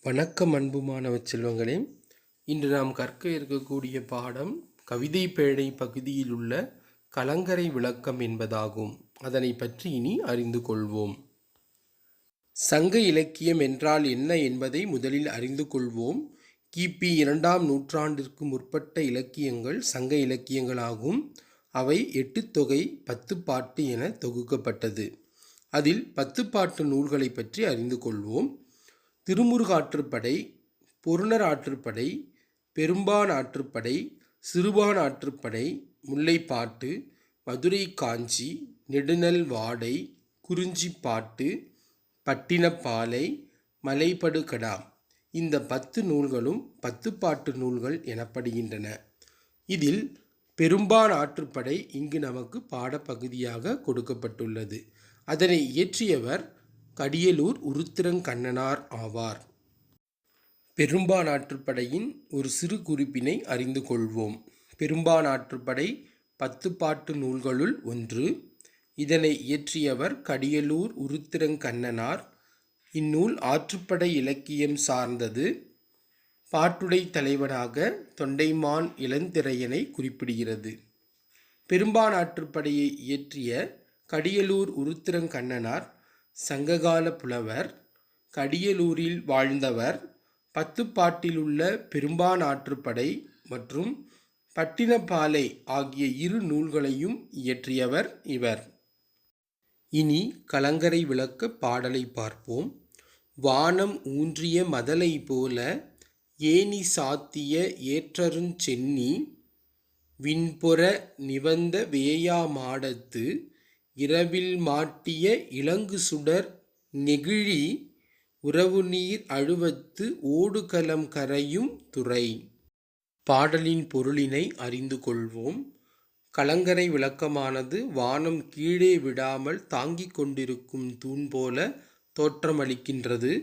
வணக்கம் அன்பு மாணவ செல்வங்களே. இன்று நாம் கற்க இருக்கக்கூடிய பாடம் கவிதை பேழை பகுதியில் உள்ள கலங்கரை விளக்கம் என்பதாகும். அதனை பற்றி இனி அறிந்து கொள்வோம். சங்க இலக்கியம் என்றால் என்ன என்பதை முதலில் அறிந்து கொள்வோம். கிபி 2ஆம் நூற்றாண்டிற்கு முற்பட்ட இலக்கியங்கள் சங்க இலக்கியங்களாகும். அவை 8 தொகை 10 பாட்டு என தொகுக்கப்பட்டது. அதில் 10 பாட்டு நூல்களை பற்றி அறிந்து கொள்வோம். திருமுருகாற்றுப்படை, பொருணர் ஆற்றுப்படை, பெரும்பான் ஆற்றுப்படை, சிறுபான் ஆற்றுப்படை, முல்லைப்பாட்டு, மதுரை காஞ்சி, நெடுநல் வாடை, குறிஞ்சிப்பாட்டு, பட்டினப்பாலை, மலைபடுகடா இந்த 10 நூல்களும் 10 பாட்டு நூல்கள் எனப்படுகின்றன. இதில் பெரும்பான் ஆற்றுப்படை இங்கு நமக்கு பாடப்பகுதியாக கொடுக்கப்பட்டுள்ளது. அதனை இயற்றியவர் கடியலூர் உருத்திரங்கண்ணனார் ஆவார். பெரும்பான் ஆற்றுப்படையின் ஒரு சிறு குறிப்பினை அறிந்து கொள்வோம். பெரும்பான் ஆற்றுப்படை 10 பாட்டு நூல்களுள் ஒன்று. இதனை இயற்றியவர் கடியலூர் உருத்திரங்கண்ணனார். இந்நூல் ஆற்றுப்படை இலக்கியம் சார்ந்தது. பாட்டுடை தலைவனாக தொண்டைமான் இளந்திரையனை குறிப்பிடுகிறது. பெரும்பான் ஆற்றுப்படையை இயற்றிய கடியலூர் உருத்திரங்கண்ணனார் சங்ககால புலவர், கடியலூரில் வாழ்ந்தவர். 10 பாட்டிலுள்ள பெரும்பான் ஆற்றுப்படை மற்றும் பட்டினப்பாலை ஆகிய 2 நூல்களையும் இயற்றியவர் இவர். இனி கலங்கரை விளக்க பாடலை பார்ப்போம். வானம் ஊன்றிய மதலை போல ஏனி சாத்திய ஏற்றருஞ் சென்னி விண்பொர நிவந்த வேயா மாடத்து இரவில் மாட்டிய இலங்கு சுடர் நெகிழி உறவுநீர் அழுவத்து ஓடுகலம் கரையும் துறை. பாடலின் பொருளினை அறிந்து கொள்வோம். கலங்கரை விளக்கமானது வானம் கீழே விடாமல் தாங்கிக் கொண்டிருக்கும் தூண் போல தோற்றமளிக்கின்றது.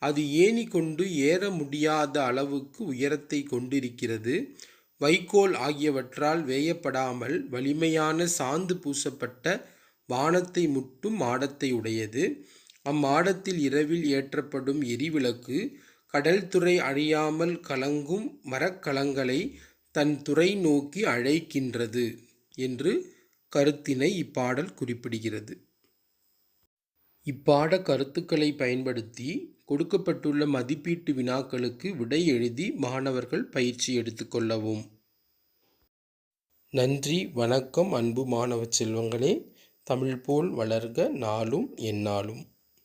அது ஏணி கொண்டு ஏற முடியாத அளவுக்கு உயரத்தை கொண்டிருக்கிறது. வைக்கோல் ஆகியவற்றால் வேயப்படாமல் வலிமையான சாந்து பூசப்பட்ட வானத்தை முட்டும் மாடத்தை உடையது. அம்மாடத்தில் இரவில் ஏற்றப்படும் எரிவிளக்கு கடல் துறை அழியாமல் கலங்கும் மரக்கலங்களை தன் துறை நோக்கி அழைக்கின்றது என்று கருத்தினை இப்பாடல் குறிப்பிடுகிறது. இப்பாட கருத்துக்களை பயன்படுத்தி கொடுக்கப்பட்டுள்ள மதிப்பீட்டு வினாக்களுக்கு விடை எழுதி மாணவர்கள் பயிற்சி எடுத்துக்கொள்ளவும். நன்றி, வணக்கம் அன்பு மாணவ செல்வங்களே. தமிழ் போல் வளர்க நாளும் எந்நாளும்.